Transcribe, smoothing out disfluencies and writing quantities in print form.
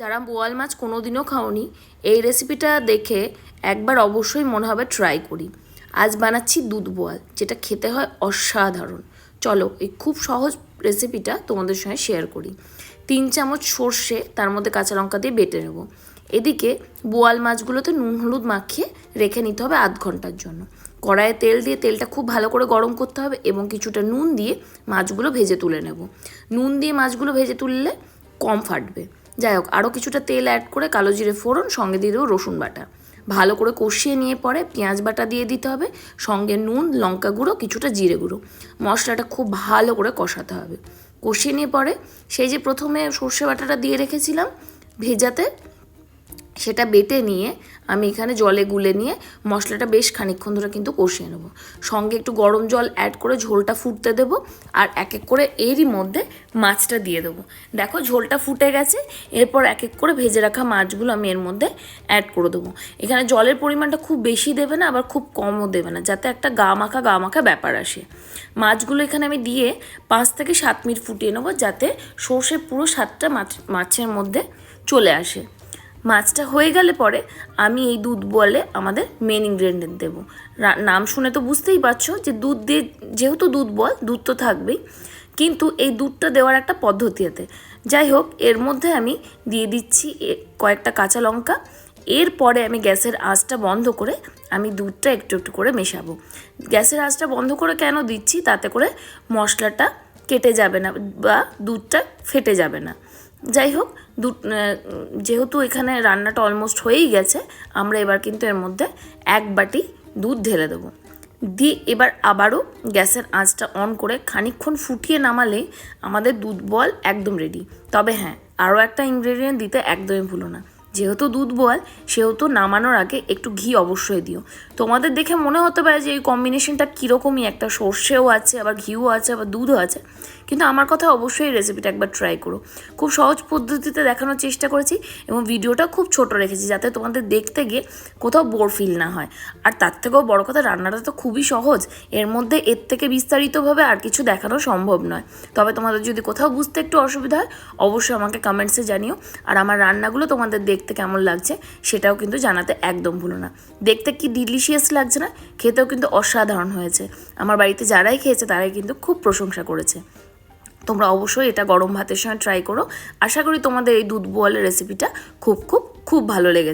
যারা বোয়াল মাছ কোনোদিনও খাওনি এই রেসিপিটা দেখে একবার অবশ্যই মনে হবে ট্রাই করি। আজ বানাচ্ছি দুধ বোয়াল, যেটা খেতে হয় অসাধারণ। চলো এই খুব সহজ রেসিপিটা তোমাদের সঙ্গে শেয়ার করি। 3 চামচ সর্ষে তার মধ্যে কাঁচা লঙ্কা দিয়ে বেটে নেব। এদিকে বোয়াল মাছগুলোতে নুন হলুদ মাখিয়ে রেখে নিতে হবে আধ ঘন্টার জন্য। কড়াইয়ে তেল দিয়ে তেলটা খুব ভালো করে গরম করতে হবে এবং কিছুটা নুন দিয়ে মাছগুলো ভেজে তুলে নেব। নুন দিয়ে মাছগুলো ভেজে তুললে কম ফাটবে। যাই হোক, আরও কিছুটা তেল অ্যাড করে কালো জিরে ফোড়ন, সঙ্গে দিয়ে দেবো রসুন বাটা। ভালো করে কষিয়ে নিয়ে পরে পেঁয়াজ বাটা দিয়ে দিতে হবে, সঙ্গে নুন, লঙ্কা গুঁড়ো, কিছুটা জিরে গুঁড়ো। মশলাটা খুব ভালো করে কষাতে হবে। কষিয়ে নিয়ে পরে সেই যে প্রথমে সর্ষে বাটাটা দিয়ে রেখেছিলাম ভেজাতে, সেটা বেটে নিয়ে আমি এখানে জলে গুলে নিয়ে মশলাটা বেশ খানিকক্ষণ ধরে কিন্তু কষিয়ে নেব। সঙ্গে একটু গরম জল অ্যাড করে ঝোলটা ফুটতে দেবো, আর এক এক করে এরই মধ্যে মাছটা দিয়ে দেবো। দেখো ঝোলটা ফুটে গেছে। এরপর এক এক করে ভেজে রাখা মাছগুলো আমি এর মধ্যে অ্যাড করে দেবো। এখানে জলের পরিমাণটা খুব বেশি দেবে না, আবার খুব কমও দেবে না, যাতে একটা গা মাখা ব্যাপার আসে। মাছগুলো এখানে আমি দিয়ে 5 থেকে 7 মিনিট ফুটিয়ে নেবো, যাতে সর্ষের পুরো স্বাদটা মাছের মধ্যে চলে আসে। মাছটা হয়ে গেলে পরে আমি এই দুধ বোয়ালে আমাদের মেন ইনগ্রেডিয়েন্ট দেবো। নাম শুনে তো বুঝতেই পারছো যে দুধ দিয়ে, যেহেতু দুধ বোয়াল দুধ তো থাকবেই, কিন্তু এই দুধটা দেওয়ার একটা পদ্ধতি আছে। যাই হোক, এর মধ্যে আমি দিয়ে দিচ্ছি কয়েকটা কাঁচা লঙ্কা। এরপরে আমি গ্যাসের আঁচটা বন্ধ করে আমি দুধটা একটু একটু করে মেশাবো। গ্যাসের আঁচটা বন্ধ করে কেন দিচ্ছি, তাতে করে মশলাটা কেটে যাবে না বা দুধটা ফেটে যাবে না। যাই হোক, যেহেতু এখানে রান্নাটা অলমোস্ট হয়েই গেছে, আমরা এবার কিন্তু এর মধ্যে 1 বাটি দুধ ঢেলে দেবো। দিয়ে এবার আবারও গ্যাসের আঁচটা অন করে খানিকক্ষণ ফুটিয়ে নামালেই আমাদের দুধ বোয়াল একদম রেডি। তবে হ্যাঁ, আরও একটা ইনগ্রেডিয়েন্ট দিতে একদমই ভুলো না। যেহেতু দুধ বোয়াল, সেহেতু নামানোর আগে একটু ঘি অবশ্যই দিও। তোমাদের দেখে মনে হতে পারে যে এই কম্বিনেশনটা কীরকমই, একটা সর্ষেও আছে, আবার ঘিও আছে, আবার দুধও আছে, কিন্তু আমার কথা অবশ্যই এই রেসিপিটা একবার ট্রাই করো। খুব সহজ পদ্ধতিতে দেখানোর চেষ্টা করেছি এবং ভিডিওটা খুব ছোট রেখেছি, যাতে তোমাদের দেখতে গিয়ে কোথাও বোর ফিল না হয়। আর তার থেকেও বড় কথা, রান্নাটা তো খুবই সহজ, এর মধ্যে এর থেকে বিস্তারিতভাবে আর কিছু দেখানো সম্ভব নয়। তবে তোমাদের যদি কোথাও বুঝতে একটু অসুবিধা হয়, অবশ্যই আমাকে কমেন্টসে জানিও। আর আমার রান্নাগুলো তোমাদের দেখতে কেমন লাগছে সেটাও কিন্তু জানাতে একদম ভুলো না। দেখতে কি ডিলিশিয়াস লাগছে না, খেতেও কিন্তু অসাধারণ হয়েছে। আমার বাড়িতে যারাই খেয়েছে তারাই কিন্তু খুব প্রশংসা করেছে। তোমরা অবশ্যই এটা গরম ভাতের সঙ্গে ট্রাই করো। আশা করি তোমাদের এই দুধ বোয়ালের রেসিপিটা খুব খুব খুব ভালো লেগেছে।